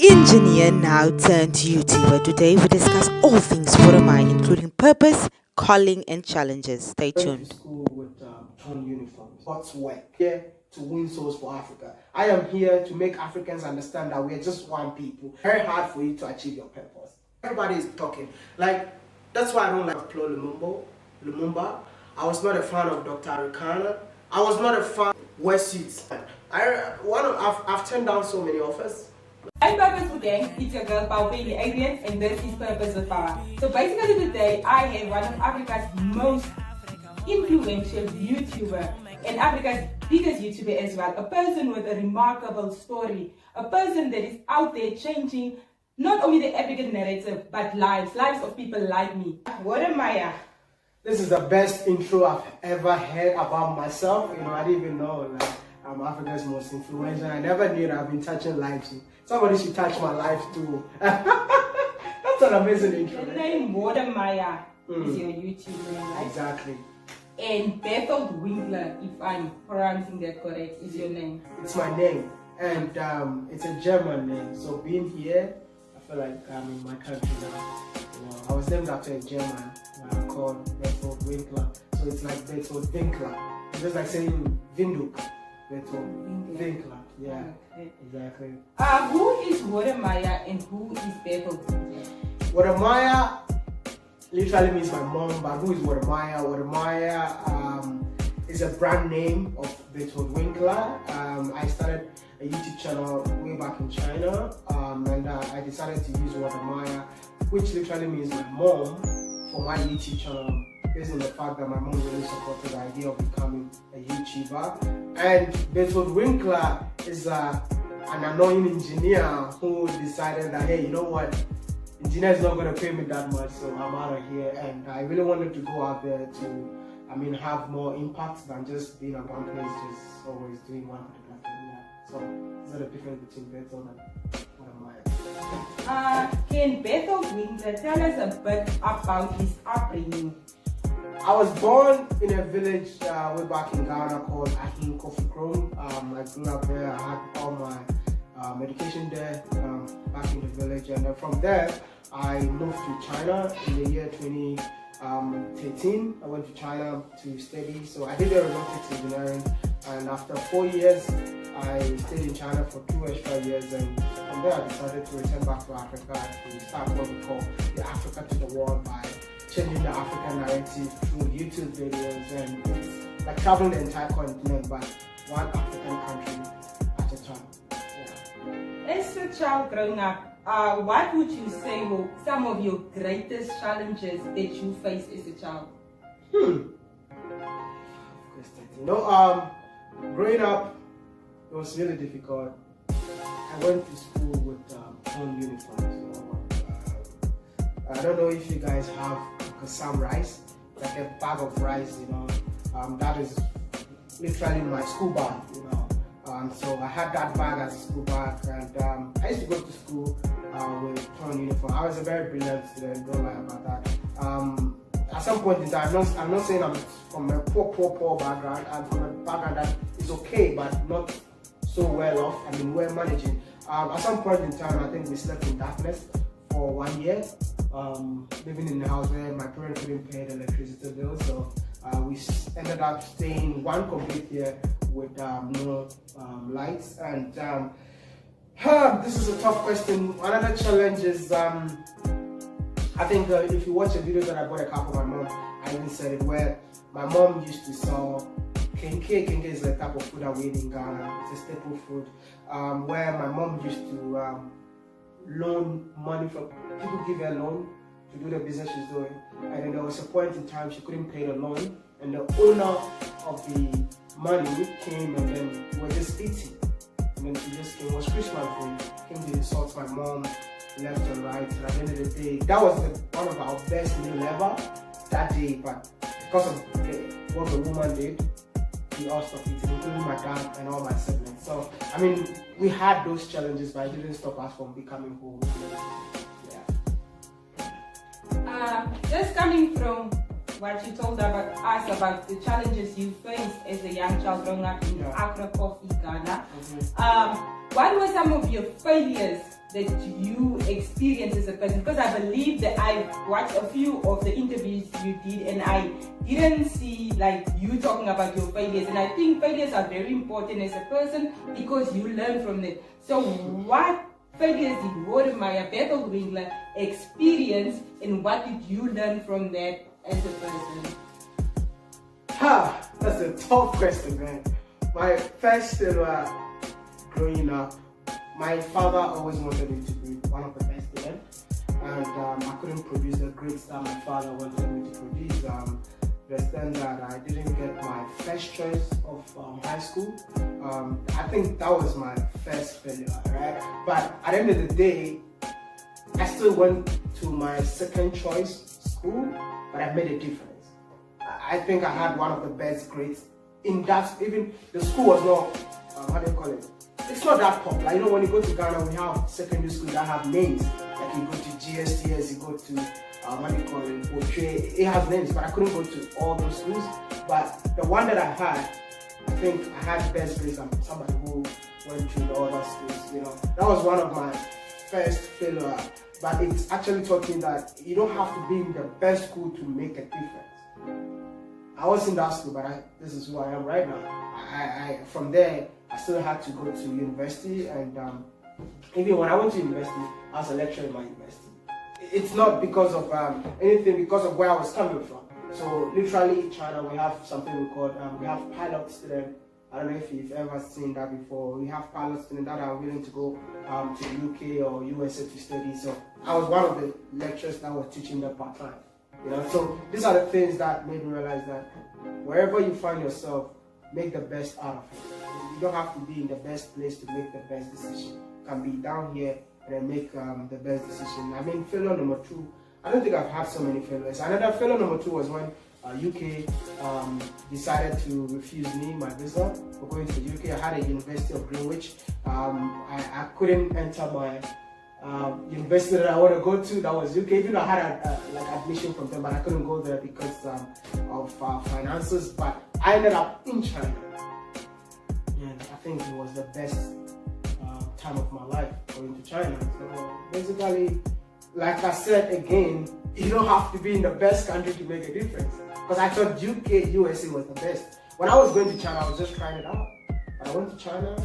Engineer now turned YouTuber. Today we discuss all things Boromai, including purpose, calling, and challenges. Stay tuned. Went to school with torn uniforms. What's work? Here to win souls for Africa. I am here to make Africans understand that we are just one people. Very hard for you to achieve your purpose. Everybody is talking. Like, that's why I don't like Flo Lumumba. I was not a fan of Dr. Arikana. I was not a fan of Westsuits. I've turned down so many offers. I'm Purpose with Gang, it's your girl Power Adrian, and this is Purpose with Power. So basically today I have one of Africa's most influential YouTuber and Africa's biggest YouTuber as well. A person with a remarkable story. A person that is out there changing not only the African narrative but lives of people like me. What am I? This is the best intro I've ever heard about myself. You know, I didn't even know I'm Africa's most influential. I never knew that I've been touching lives. Somebody should touch my life too. That's an amazing intro. The name Wodamaya is your YouTube name, right? Exactly. And Bertolt Winkler, if I'm pronouncing that correct, is your name. It's my name. And it's a German name. So being here, I feel like I'm in my country now. You know, I was named after a German called Bertolt Winkler. So it's like Bertolt Winkler. It's just like saying Windhoek. Bertolt Winkler. Yeah, okay. Exactly. Who is Wodamaya and who is Bertolt Winkler? Wodamaya literally means my mom, but who is Wodamaya? Wodamaya is a brand name of Bertolt Winkler. I started a YouTube channel way back in China, and I decided to use Wodamaya, which literally means my mom, for my YouTube channel, based on the fact that my mom really supported the idea of becoming a YouTuber. And Bertolt Winkler is an annoying engineer who decided that, hey, you know what, engineer is not going to pay me that much, so I'm out of here. And I really wanted to go out there to, have more impact than just being at one place, just always doing one particular thing. Yeah. So these are the difference between Bertolt and Wodamaya. Can Bertolt Winkler tell us a bit about his upbringing? I was born in a village way back in Ghana called Ahin Kofi Krom. I grew up there. I had all my education there back in the village, and then from there I moved to China in the year 2013. I went to China to study. So I did aeronautics engineering, and after 4 years I stayed in China for 2 extra years, and from there I decided to return back to Africa to start what we call the Africa to the World by changing the African narrative through YouTube videos, and it's like traveling the entire continent, but one African country at a time. Yeah. As a child growing up, what would you say were some of your greatest challenges that you faced as a child? Growing up, it was really difficult. I went to school with torn uniforms. I don't know if you guys have some rice, like a bag of rice, that is literally my school bag, so I had that bag as a school bag, and I used to go to school with torn uniform. I was a very brilliant student, don't lie about that. At some point in time, I'm not saying I'm from a poor background. I'm from a background that is okay, but not so well off. We're managing. At some point in time, I think we slept in darkness for 1 year. Living in the house where my parents couldn't pay the electricity bill, so we ended up staying one complete year with no lights. And this is a tough question. Another challenge is, I think if you watch a video that I bought a car for my mom, I even said it, where my mom used to sell kenke. Kenke is a type of food that we eat in Ghana. It's a staple food, where my mom used to loan money from people, give her a loan to do the business she's doing, and then there was a point in time she couldn't pay the loan, and the owner of the money came, and then we were just eating, and then she just came. It was Christmas Day, came to insult my mom left and right, and at the end of the day, that was one of our best meal ever that day, but because of what the woman did, we all stopped eating, including my dad and all my siblings. So, we had those challenges, but it didn't stop us from becoming whole. Yeah. Just coming from what you told us about the challenges you faced as a young child growing up in Accra, Ghana, what were some of your failures that you experience as a person? Because I believe that I watched a few of the interviews you did and I didn't see like you talking about your failures, and I think failures are very important as a person because you learn from it. So what failures did Rodemeier Winkler experience, and what did you learn from that as a person? That's a tough question, man. My first failure growing up, my father always wanted me to be one of the best students, and I couldn't produce the grades that my father wanted me to produce. The extent that I didn't get my first choice of high school. I think that was my first failure, right? But at the end of the day, I still went to my second choice school, but I made a difference. I think I had one of the best grades in that. Even the school was not, how do you call it? It's not that popular. You know, when you go to Ghana, we have secondary schools that have names. Like you go to GSTS, you go to, what do you call it, Oche. It has names, but I couldn't go to all those schools. But the one that I had, I think I had best grades than somebody who went through the other schools, you know. That was one of my first failure. But it's actually taught me that you don't have to be in the best school to make a difference. I was in that school, but this is who I am right now. From there, I still had to go to university, and even when I went to university, I was a lecturer in my university. It's not because of anything, because of where I was coming from. So literally in China, we have something we call, we have pilot students. I don't know if you've ever seen that before. We have pilot students that are willing to go to the UK or USA to study. So I was one of the lecturers that was teaching them part-time. You know, so these are the things that made me realize that wherever you find yourself, make the best out of it. You don't have to be in the best place to make the best decision. You can be down here and then make the best decision. I mean, failure number 2, I don't think I've had so many failures. Another failure number 2 was when UK decided to refuse me my visa for going to the UK. I had a University of Greenwich. I couldn't enter my university that I want to go to, that was UK. Even though I had like admission from them, but I couldn't go there because of finances. But I ended up in China, and I think it was the best time of my life going to China. So basically, like I said again, you don't have to be in the best country to make a difference. Because I thought UK, USA was the best. When I was going to China, I was just trying it out. But I went to China,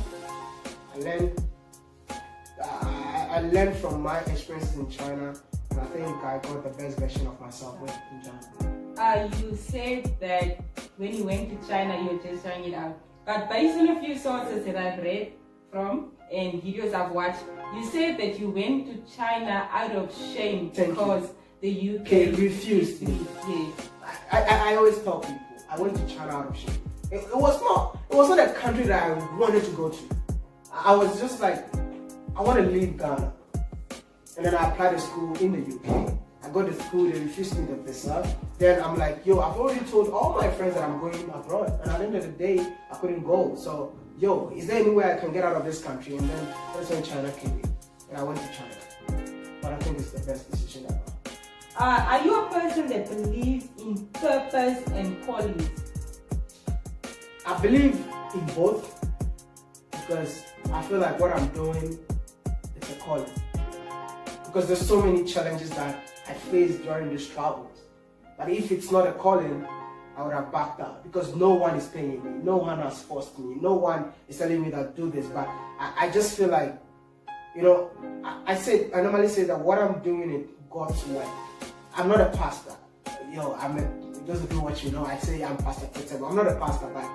I learned from my experiences in China, and I think I got the best version of myself in China. You said that when you went to China, you were just trying it out. But based on a few sources that I've read from and videos I've watched, you said that you went to China out of shame because the UK refused me. Yes. I always tell people, I went to China out of shame. It was not a country that I wanted to go to. I was just like, I want to leave Ghana. And then I applied to school in the UK. I got to school, they refused me the visa. Then I'm like, yo, I've already told all my friends that I'm going abroad. And at the end of the day, I couldn't go. So, yo, is there any way I can get out of this country? And then that's when China came in. And I went to China. But I think it's the best decision ever. Are you a person that believes in purpose and callings? I believe in both, because I feel like what I'm doing, it's a calling. Because there's so many challenges that I faced during these travels. But if it's not a calling, I would have backed out, because no one is paying me, no one has forced me, no one is telling me that do this. But I just feel like, you know, I normally say that what I'm doing is God's way. I'm not a pastor. Yo, those of you watching know, I say I'm Pastor Tete, but I'm not a pastor. But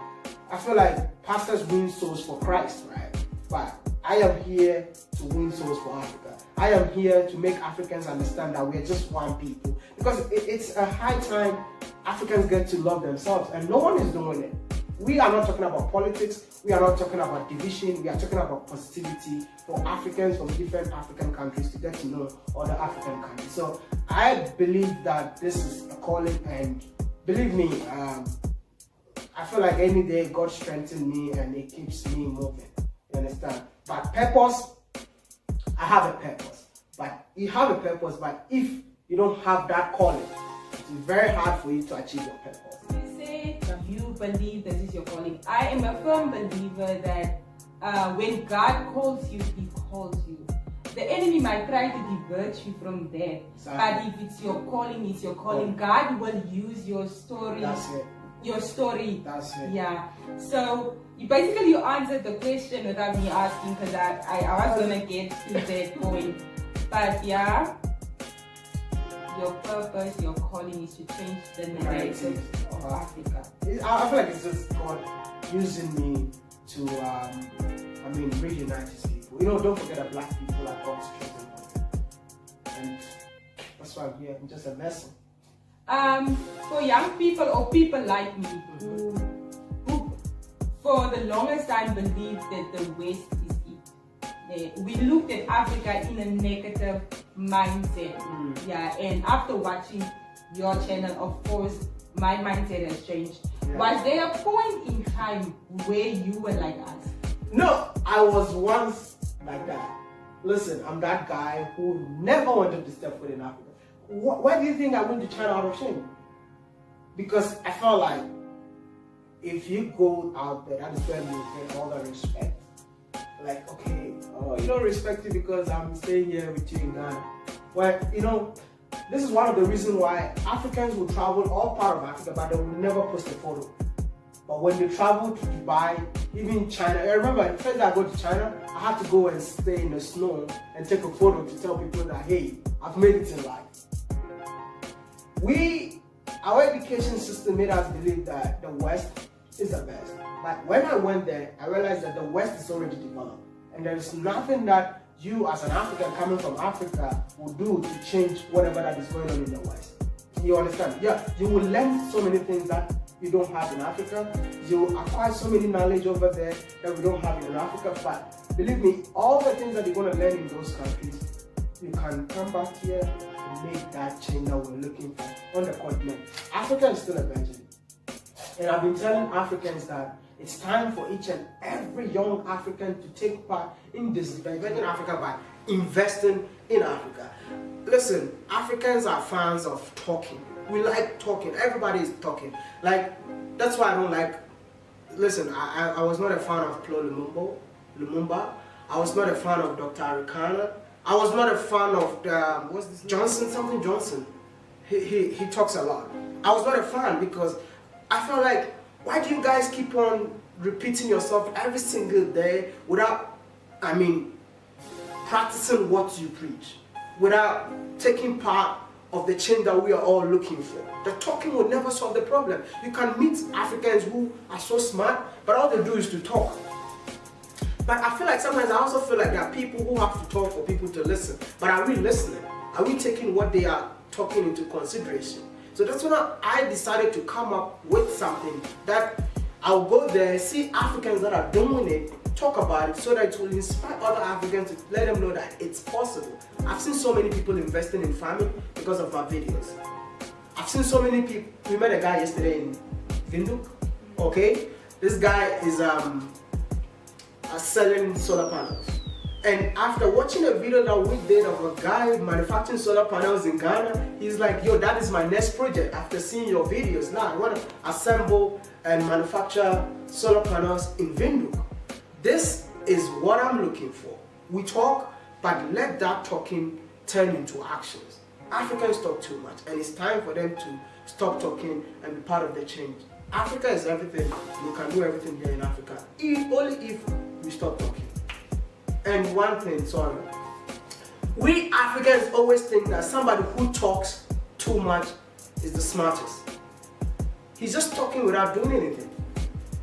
I feel like pastors win souls for Christ, right? But I am here to win souls for Africa. I am here to make Africans understand that we're just one people. Because it's a high time Africans get to love themselves, and no one is doing it. We are not talking about politics, we are not talking about division, we are talking about positivity for Africans from different African countries to get to know other African countries. So I believe that this is a calling, and believe me, I feel like any day God strengthens me and it keeps me moving. You understand? But purpose, I have a purpose. But you have a purpose, but if you don't have that calling, it's very hard for you to achieve your purpose. You say you believe this is your calling. I am a firm believer that when God calls you, He calls you. the enemy might try to divert you from there. Exactly. But if it's your calling, it's your calling. God will use your story. That's it. Your story. That's it. Yeah. So you answered the question without me asking, because I was gonna get to that point. But yeah, your purpose, your calling is to change the narrative of Africa. I feel like it's just God using me to reunite his people. You know, don't forget that black people are God's chosen people. And that's why I'm here. I'm just a vessel. For young people or people like me who for the longest time believed that the West is it. We looked at Africa in a negative mindset. Yeah, and after watching your channel, of course, my mindset has changed. Yeah. Was there a point in time where you were like us? No, I was once like that. Listen, I'm that guy who never wanted to step foot in Africa. Why do you think I went to China out of shame? Because I felt like if you go out there, that is where you get all the respect. Like, okay, you don't respect me because I'm staying here with you in Ghana. Well, you know, this is one of the reasons why Africans will travel all part of Africa, but they will never post a photo. But when they travel to Dubai, even China, I remember the first time I go to China, I had to go and stay in the snow and take a photo to tell people that, hey, I've made it in life. Our education system made us believe that the West is the best. But when I went there, I realized that the West is already developed. And there is nothing that you as an African coming from Africa will do to change whatever that is going on in the West. You understand? Yeah, you will learn so many things that you don't have in Africa. You will acquire so many knowledge over there that we don't have in Africa. But believe me, all the things that you're going to learn in those countries, you can come back here and make that change that we're looking for on the continent. Africa is still a virgin. And I've been telling Africans that it's time for each and every young African to take part in this developing Africa by investing in Africa. Listen, Africans are fans of talking. We like talking. Everybody is talking. Like, that's why I don't like. Listen, I was not a fan of Flo Lumumba. I was not a fan of Dr. Arikana. I was not a fan of what's this? Johnson. He talks a lot. I was not a fan because I felt like, why do you guys keep on repeating yourself every single day without, practicing what you preach, without taking part of the change that we are all looking for? The talking will never solve the problem. You can meet Africans who are so smart, but all they do is to talk. But I feel like sometimes I also feel like there are people who have to talk for people to listen. But are we listening? Are we taking what they are talking into consideration? So that's when I decided to come up with something that I'll go there, see Africans that are doing it, talk about it, so that it will inspire other Africans to let them know that it's possible. I've seen so many people investing in farming because of my videos. I've seen so many people. We met a guy yesterday in Windhoek. Okay, this guy is selling solar panels. And after watching a video that we did of a guy manufacturing solar panels in Ghana, he's like, yo, that is my next project. After seeing your videos, now I want to assemble and manufacture solar panels in Windhoek. This is what I'm looking for. We talk, but let that talking turn into actions. Africans talk too much, and it's time for them to stop talking and be part of the change. Africa is everything. We can do everything here in Africa, only if we stop talking. And one thing, sorry. We Africans always think that somebody who talks too much is the smartest. He's just talking without doing anything,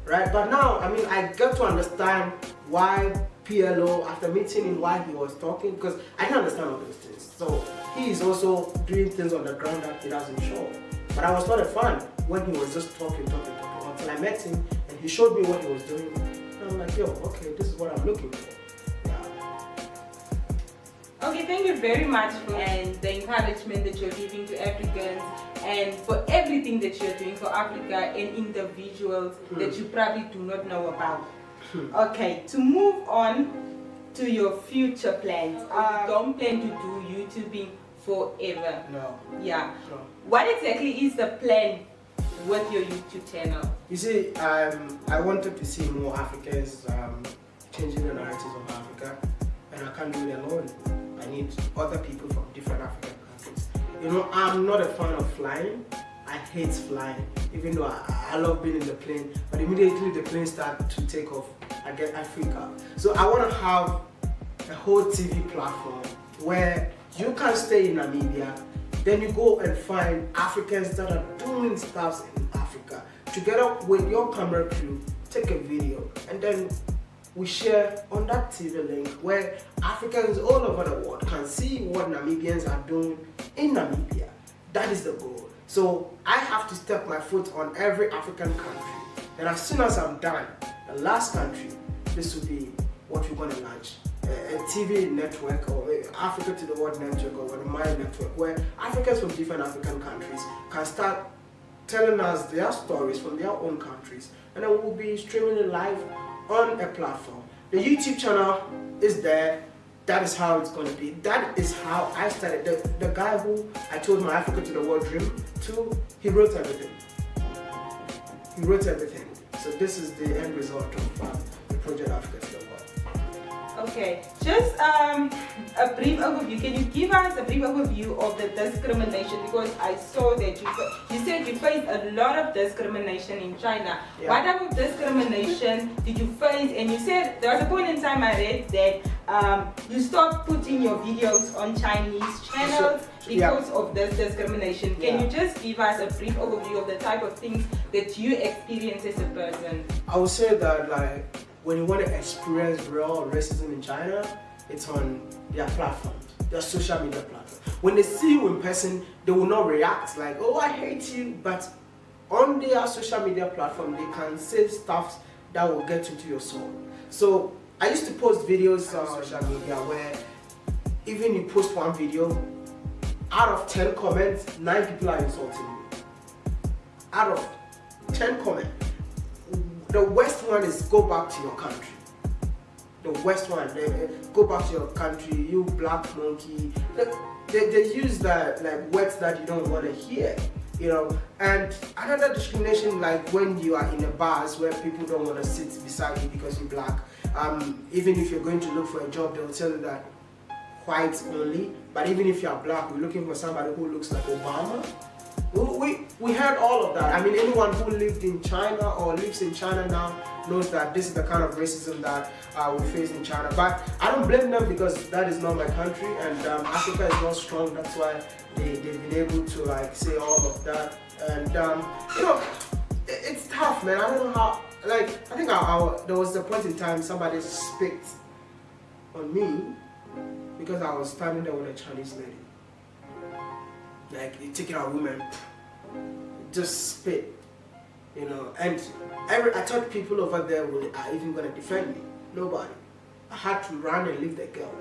right? But now, I get to understand why PLO, after meeting him, why he was talking, because I didn't understand all those things. So he is also doing things on the ground that he doesn't show. But I was not a fan when he was just talking, until I met him and he showed me what he was doing. And I'm like, yo, okay, this is what I'm looking for. Okay, thank you very much for the encouragement that you're giving to Africans and for everything that you're doing for Africa and individuals that you probably do not know about. Okay, to move on to your future plans. You don't plan to do YouTubing forever. No. Yeah. No. What exactly is the plan with your YouTube channel? You see, I wanted to see more Africans changing the narratives of Africa, and I can't do it alone. I need other people from different African countries. You know, I'm not a fan of flying. I hate flying, even though I love being in the plane. But immediately the plane starts to take off, I freak out. So I want to have a whole TV platform where you can stay in Namibia, then you go and find Africans that are doing stuff in Africa. Together with your camera crew, take a video, and then we share on that TV link where Africans all over the world can see what Namibians are doing in Namibia. That is the goal. So I have to step my foot on every African country. And as soon as I'm done, the last country, this will be what we're going to launch. A TV network, or Africa to the World network, or the Mile network, where Africans from different African countries can start telling us their stories from their own countries, and then we'll be streaming it live on a platform. The YouTube channel is there. That is how it's going to be. That is how I started. The guy who I told my Africa to the World dream to, he wrote everything. He wrote everything. So this is the end result of the project Africa to the World. Okay, just a brief overview. Can you give us a brief overview of the discrimination? Because I saw that you said you faced a lot of discrimination in China. Yeah. What type of discrimination did you face? And you said there was a point in time I read that you stopped putting your videos on Chinese channels because of this discrimination. Can you just give us a brief overview of the type of things that you experience as a person? I would say that, like, when you want to experience real racism in China, it's on their platforms, their social media platforms. When they see you in person, they will not react like, oh, I hate you. But on their social media platform, they can say stuff that will get into your soul. So I used to post videos on social media where even you post one video, out of 10 comments, 9 people are insulting you. Out of 10 comments. The worst one is go back to your country. The worst one, go back to your country, you black monkey. They use that, like, words that you don't want to hear, you know. And another discrimination, like when you are in a bars where people don't want to sit beside you because you're black. Even if you're going to look for a job, they will tell you that whites only. But even if you are black, we're looking for somebody who looks like Obama. We heard all of that. I mean, anyone who lived in China or lives in China now knows that this is the kind of racism that we face in China. But I don't blame them, because that is not my country, and Africa is not strong. That's why they've been able to, like, say all of that. And you know, it's tough, man. I don't know how. Like, I think there was a point in time somebody spit on me because I was standing there with a Chinese lady. Like, you take out women, just spit, you know. And I thought people over there are even going to defend me. Nobody. I had to run and leave the girl.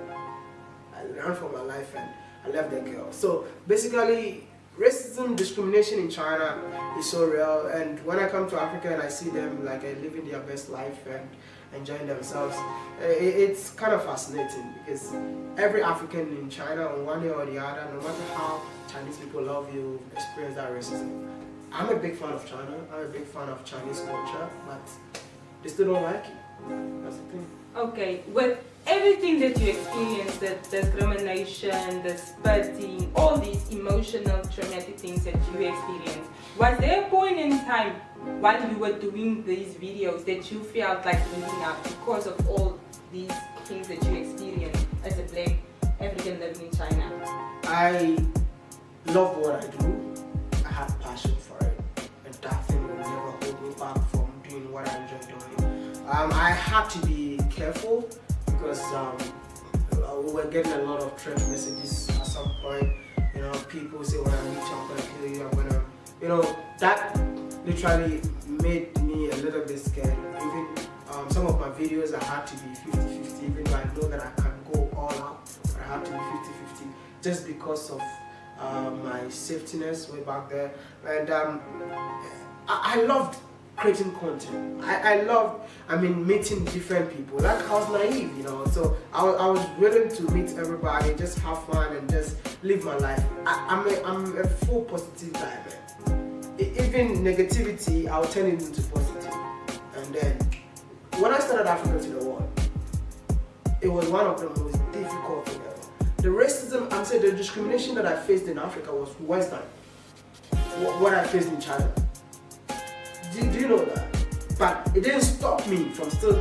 I ran for my life and I left the girl. So basically, racism, discrimination in China is so real. And when I come to Africa and I see them, like, living their best life and enjoying themselves, it's kind of fascinating, because every African in China, on one day or the other, no matter how Chinese people love you, experience that racism. I'm a big fan of China. I'm a big fan of Chinese culture, but they still don't like it. That's the thing. Okay, with everything that you experienced, the discrimination, the spitting, all these emotional, traumatic things that you experienced, was there a point in time while you were doing these videos that you felt like giving up because of all these things that you experienced as a black African living in China? I love what I do. I have passion for it, and that thing will never hold me back from doing what I enjoy doing. I had to be careful, because we were getting a lot of threat messages at some point. You know, people say, when I meet you, I'm gonna kill you, I'm gonna, you know, that literally made me a little bit scared. Even some of my videos, I had to be 50-50, even though I know that I can go all out, but I had to be 50-50 just because of my safetiness way back there. And I loved creating content. I loved, meeting different people. Like, I was naive, you know, so I was willing to meet everybody, just have fun and just live my life. I'm a full positive guy, man. Even negativity, I'll turn it into positive. And then, when I started Africa to the World, it was one of the most difficult things ever. the racism, I'm saying the discrimination that I faced in Africa was worse than what I faced in China. Do you know that? But it didn't stop me from still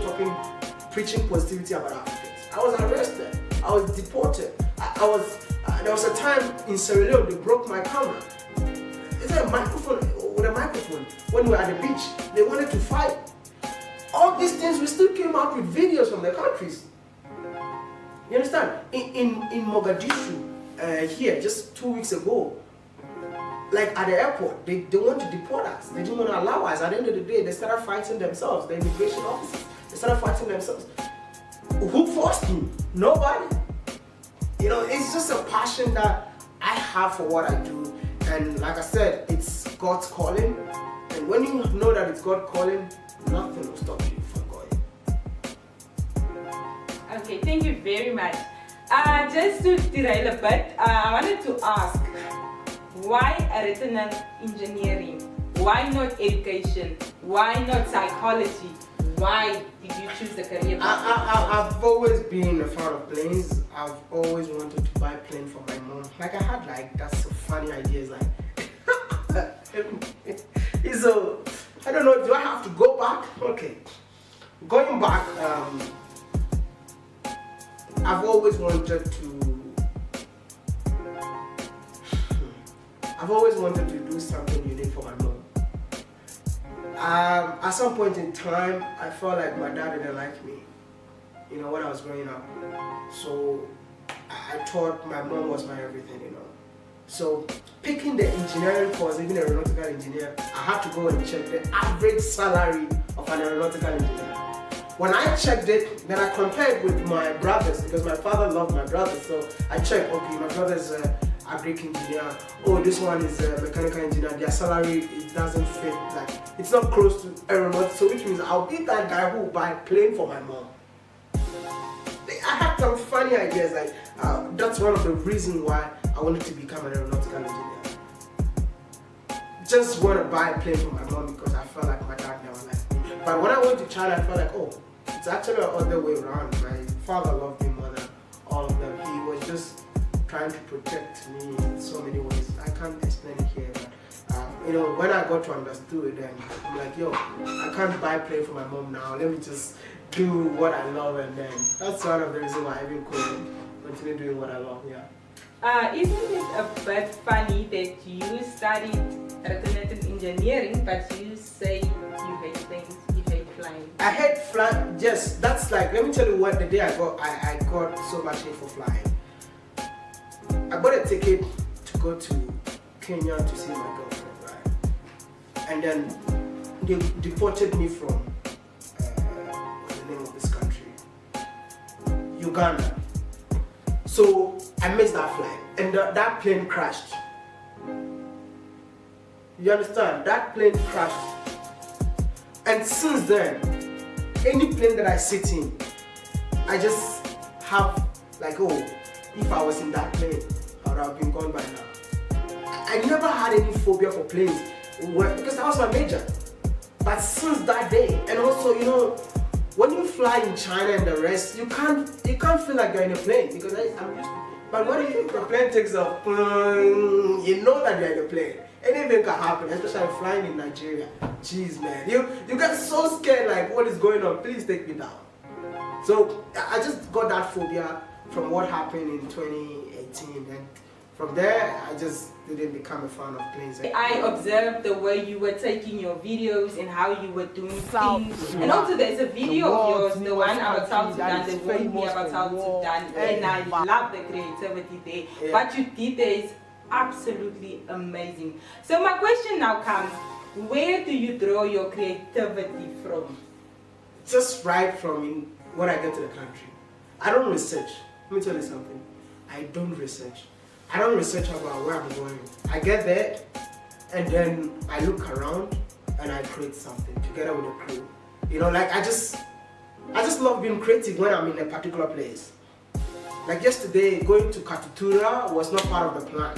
preaching positivity about Africans. I was arrested. I was deported. There was a time in Sierra Leone they broke my camera. It's a microphone with a microphone. When we were at the beach, they wanted to fight. All these things, we still came out with videos from the countries. You understand? In Mogadishu, here, just 2 weeks ago, like at the airport, they want to deport us. They didn't want to allow us. At the end of the day, they started fighting themselves. The immigration officers, they started fighting themselves. Who forced me? Nobody. You know, it's just a passion that I have for what I do. And like I said, it's God's calling. And when you know that it's God calling, nothing will stop you from going. Okay, thank you very much. Just to derail a bit, I wanted to ask, why retinal engineering? Why not education? Why not psychology? Why did you choose the career path? I've always been a fan of planes. I've always wanted to buy a plane for my mom. Like I had that's a funny idea. So I don't know, do I have to go back? Okay. Going back, I've always wanted to do something unique for my mom. At some point in time, I felt like my dad didn't like me, you know, when I was growing up. So I thought my mom was my everything, you know. So picking the engineering course, even an aeronautical engineer, I had to go and check the average salary of an aeronautical engineer. When I checked it, then I compared with my brothers, because my father loved my brothers. So I checked, okay, my brother's agric engineer, oh, this one is a mechanical engineer, their salary, it doesn't fit, like, it's not close to aeronautics, so which means I'll be that guy who will buy a plane for my mom. I had some funny ideas, like, that's one of the reasons why I wanted to become an aeronautical engineer. Just want to buy a plane for my mom because I felt like my dad never liked me. But when I went to China, I felt like, oh, it's actually the other way around. My father loved me more than all of them. He was just trying to protect me in so many ways. I can't explain it here, but you know, when I got to understand it, then I'm like, yo, I can't buy a plane for my mom now. Let me just do what I love, and then that's one of the reasons why I even could continue doing what I love. Yeah. Isn't it a bit funny that you studied retinal engineering, but you say you hate planes, you hate flying? I hate flying. Yes, that's like, let me tell you what, the day I got so much hate for flying. I bought a ticket to go to Kenya to see my girlfriend, right? And then they deported me from, what's the name of this country? Uganda. So I missed that flight, and that plane crashed. You understand? That plane crashed. And since then, any plane that I sit in, I just have like, oh, if I was in that plane, I would have been gone by now. I never had any phobia for planes because that was my major. But since that day, and also, you know, when you fly in China and the rest, you can't feel like you're in a plane because I'm used to it. But when the plane takes off, you know that you're in a plane. Anything can happen, especially flying in Nigeria. Jeez, man, you get so scared, like, what is going on? Please take me down. So I just got that phobia from what happened in 2018, and from there I just didn't become a fan of planes. I observed the way you were taking your videos and how you were doing things. And also there's a video of yours, the one about South Sudan, the warned me about South Sudan, and I love the creativity there. Yeah. What you did there is absolutely amazing. So my question now comes, where do you draw your creativity from? Just right from when I get to the country. I don't research. Let me tell you something. I don't research. I don't research about where I'm going. I get there and then I look around and I create something together with the crew. You know, like I just love being creative when I'm in a particular place. Like yesterday, going to Katutura was not part of the plan.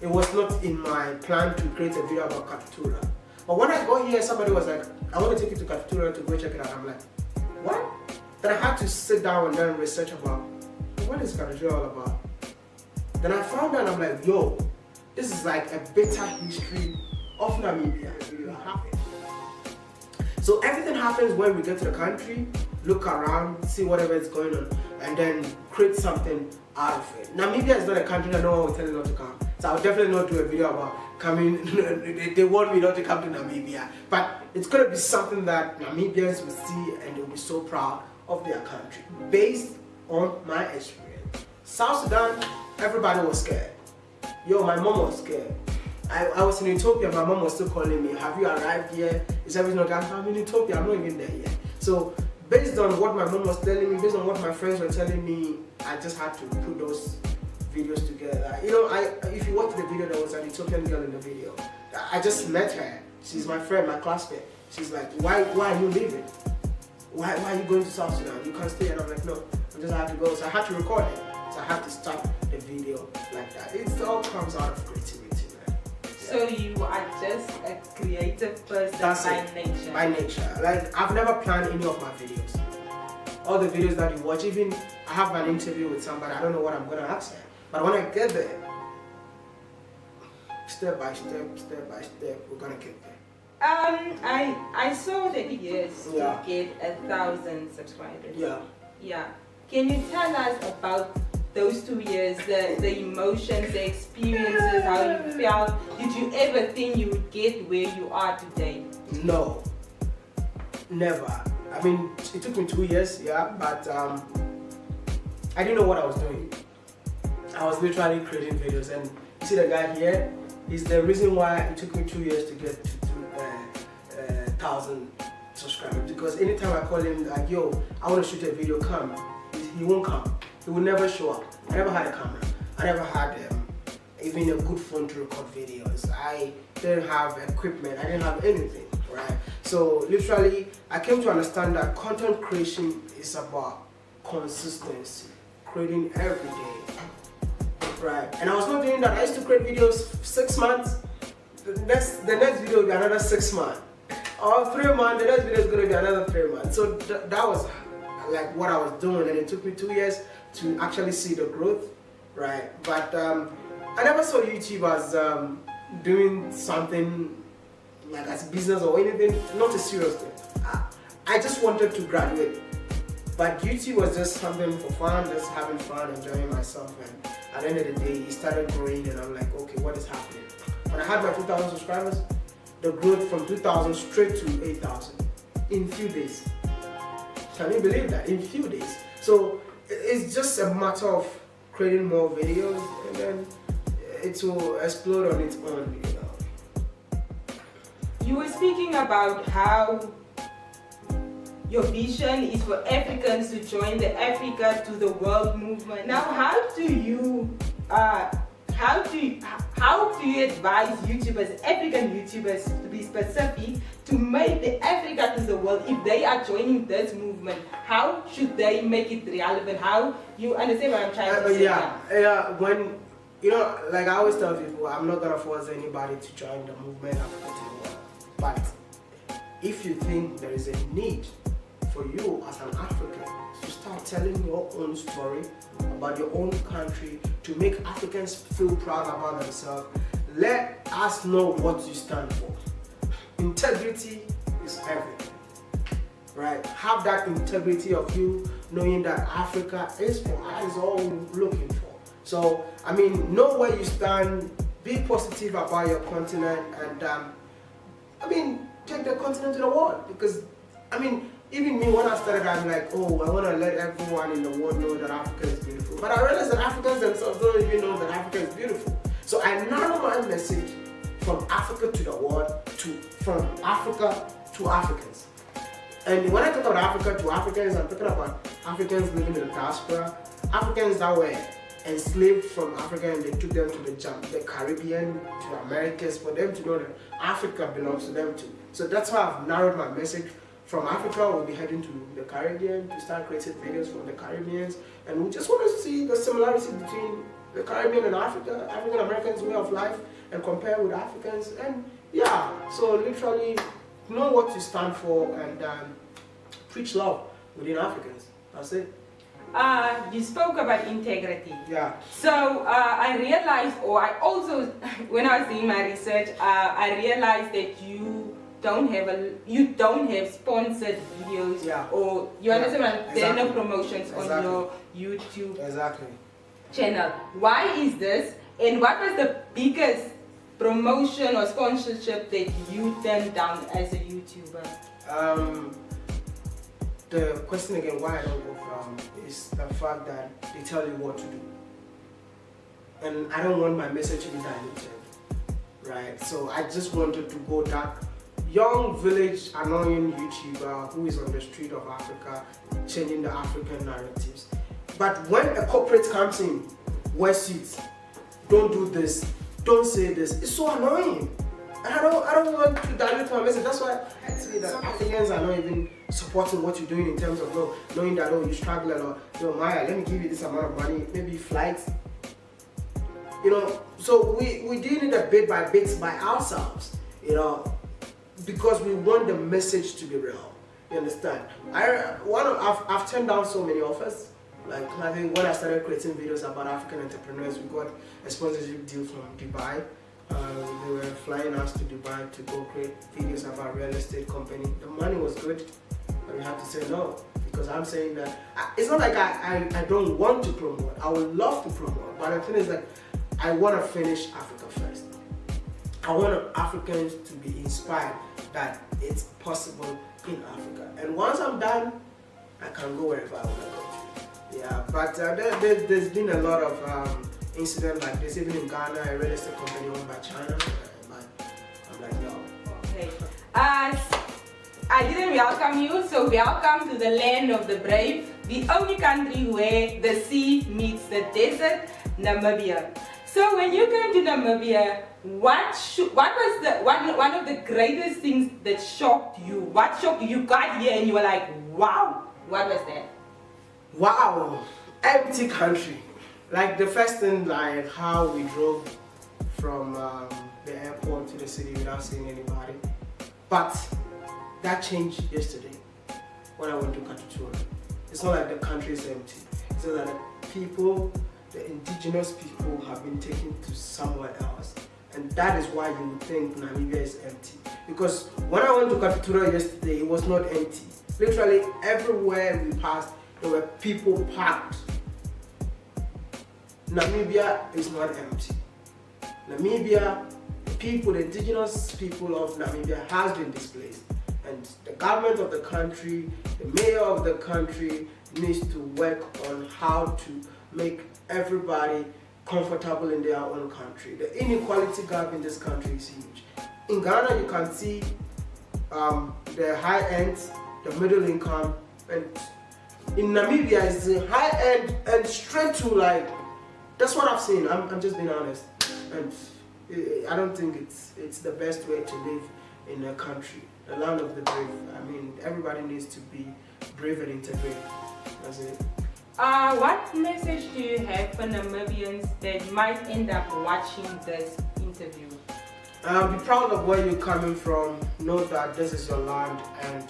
It was not in my plan to create a video about Katutura. But when I got here, somebody was like, I want to take you to Katutura to go check it out. I'm like, what? Then I had to sit down and then research about, what is Katutura all about? Then I found out, I'm like, yo, this is like a bitter history of Namibia. It really happened. So everything happens when we get to the country, look around, see whatever is going on, and then create something out of it. Namibia is not a country that no one will tell you not to come. So I'll definitely not do a video about coming. They want me not to come to Namibia. But it's going to be something that Namibians will see and they'll be so proud of their country. Based on my experience. South Sudan, everybody was scared. Yo, my mom was scared. I was in Ethiopia, my mom was still calling me, have you arrived yet? Is everything okay? I'm in Ethiopia, I'm not even there yet. So based on what my mom was telling me, based on what my friends were telling me, I just had to put those videos together. You know, if you watch the video, there was an Ethiopian girl in the video. I just met her. She's my friend, my classmate. She's like, why are you leaving? Why are you going to South Sudan? You can't stay. And I'm like, no, I just had to go. So I had to record it. So I had to start the video like that. It all comes out of creativity. So you are just a creative person by nature. By nature. Like, I've never planned any of my videos. All the videos that you watch, even I have an interview with somebody, I don't know what I'm gonna ask her. But when I get there, step by step, we're gonna get there. I saw the years to get 1,000 subscribers. Yeah. Can you tell us about those 2 years, the emotions, the experiences, how you felt? Did you ever think you would get where you are today? No, never. I mean, it took me 2 years, but I didn't know what I was doing. I was literally creating videos, and you see the guy here, he's the reason why it took me 2 years to get to 1,000 subscribers, because anytime I call him, like, yo, I want to shoot a video, come, he won't come. He will never show up. I never had a camera. I never had even a good phone to record videos. I didn't have equipment. I didn't have anything, right? So literally, I came to understand that content creation is about consistency, creating every day, right? And I was not doing that. I used to create videos 6 months. The next video will be another 6 months. Or 3 months, the next video is going to be another 3 months. So that was like what I was doing, and it took me 2 years to actually see the growth, right? But I never saw YouTube as doing something like as business or anything, not a serious thing. I just wanted to graduate, but YouTube was just something for fun, just having fun, enjoying myself, and at the end of the day, it started growing, and I'm like, okay, what is happening? When I had my 2,000 subscribers, the growth from 2,000 straight to 8,000 in few days. Can you believe that? In few days. So it's just a matter of creating more videos, and then it will explode on its own, you know. You were speaking about how your vision is for Africans to join the Africa to the World movement. Now, how do you advise YouTubers, African YouTubers to be specific, to make the Africa to the world if they are joining this movement? How should they make it relevant? How, you understand what I'm trying to say? Yeah, when, you know, like I always tell people, I'm not gonna force anybody to join the movement Africa to the world. But if you think there is a need for you as an African to start telling your own story about your own country, to make Africans feel proud about themselves, let us know what you stand for. Integrity is everything, right? Have that integrity of you knowing that Africa is all we're looking for. So, I mean, know where you stand, be positive about your continent, and I mean, take the continent to the world. Because, I mean, even me, when I started, I'm like, oh, I want to let everyone in the world know that Africa is beautiful. But I realized that Africans themselves don't even know that Africa is beautiful. So I narrow my message from Africa to the world, from Africa to Africans. And when I talk about Africa to Africans, I'm talking about Africans living in the diaspora, Africans that were enslaved from Africa and they took them to the Caribbean, to Americas, for them to know that Africa belongs to them too. So that's why I've narrowed my message. From Africa, we'll be heading to the Caribbean to start creating videos from the Caribbeans, and we just want to see the similarities between the Caribbean and Africa, African Americans' way of life, and compare with Africans. And yeah, so literally know what you stand for and preach love within Africans. That's it. You spoke about integrity. Yeah. So I realized, or I also, when I was doing my research, I realized that you don't have sponsored videos, Yeah. or you understand what Exactly. there are no promotions Exactly. on your YouTube Exactly. channel. Why is this? And what was the biggest promotion or sponsorship that you turned down as a YouTuber? The question again, why I don't go from, is the fact that they tell you what to do. And I don't want my message to be diluted, right? So I just wanted to go that young village annoying YouTuber who is on the street of Africa, changing the African narratives. But when a corporate comes in, wear suits, don't do this, don't say this, it's so annoying. And I don't want to dilute my message. That's why I say that Africans are not even supporting what you're doing in terms of knowing that you struggle, or Maya, let me give you this amount of money, maybe flights. So we doing it a bit by ourselves, because we want the message to be real. You understand? I've turned down so many offers. Like, I think when I started creating videos about African entrepreneurs, we got a sponsorship deal from Dubai. They were flying us to Dubai to go create videos about real estate company. The money was good, but we had to say no, because I'm saying that it's not like I don't want to promote. I would love to promote, but the thing is that I want to finish Africa first. I want Africans to be inspired that it's possible in Africa. And once I'm done, I can go wherever I want to go to. Yeah, but there's been a lot of incidents like this, even in Ghana, a real estate company owned by China. But I'm like, no. Okay. I didn't welcome you, so welcome to the land of the brave, the only country where the sea meets the desert, Namibia. So when you came to Namibia, what was one of the greatest things that shocked you? What shocked you? You got here and you were like, wow. What was that? Wow, empty country. Like the first thing, like how we drove from the airport to the city without seeing anybody. But that changed yesterday when I went to Katutura. It's not like the country is empty. It's not that the people, the indigenous people, have been taken to somewhere else. And that is why you would think Namibia is empty. Because when I went to Katutura yesterday, it was not empty. Literally everywhere we passed, there were people parked. Namibia is not empty. Namibia, the indigenous people of Namibia has been displaced. And the government of the country, the mayor of the country needs to work on how to make everybody comfortable in their own country. The inequality gap in this country is huge. In Ghana, you can see the high end, the middle income, and in Namibia, it's the high end and straight to like, that's what I've seen. I'm just being honest. And I don't think it's the best way to live in a country, the land of the brave. I mean, everybody needs to be brave and integrate. That's it. What message do you have for Namibians that might end up watching this interview? Be proud of where you're coming from. Know that this is your land, and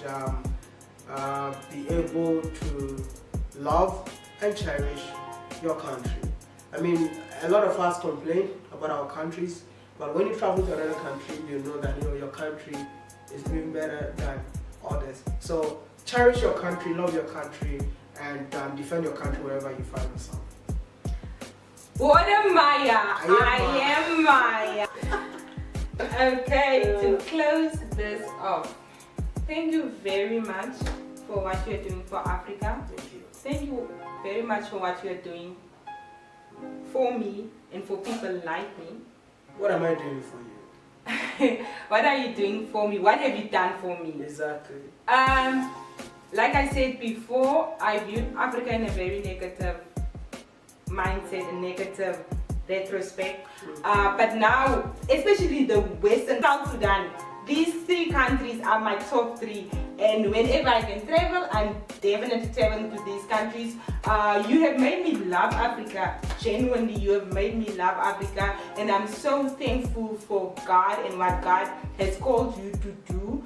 be able to love and cherish your country. I mean, a lot of us complain about our countries, but when you travel to another country, you know that your country is doing better than others. So cherish your country, love your country, and defend your country wherever you find yourself. What am Maya? I am Maya. Okay, to close this off, thank you very much for what you're doing for Africa. Thank you. Thank you very much for what you're doing for me and for people like me. What am I doing for you? What are you doing for me? What have you done for me? Exactly. Like I said before, I viewed Africa in a very negative mindset, a negative retrospect. But now, especially the Western South Sudan, these three countries are my top three, and whenever I can travel, I'm definitely traveling to these countries. You have made me love Africa. Genuinely, you have made me love Africa, and I'm so thankful for God and what God has called you to do.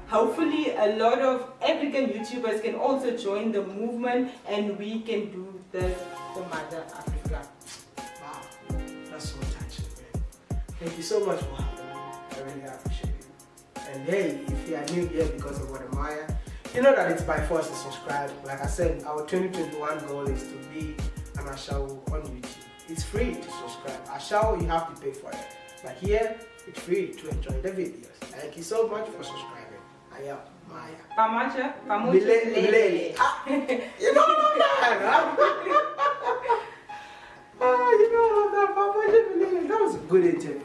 Hopefully a lot of African YouTubers can also join the movement, and we can do this for Mother Africa. Wow, that's so touching, man. Thank you so much for having me. I really appreciate it. And hey, if you are new here because of Wadamaya, you know that it's by force to subscribe. Like I said, our 2021 goal is to be an Ashawo on YouTube. It's free to subscribe. Ashawo, you have to pay for it. But here, it's free to enjoy the videos. Thank you so much for subscribing. I am Maya. Pamacha, Milele. You know that? You know that. That was a good interview.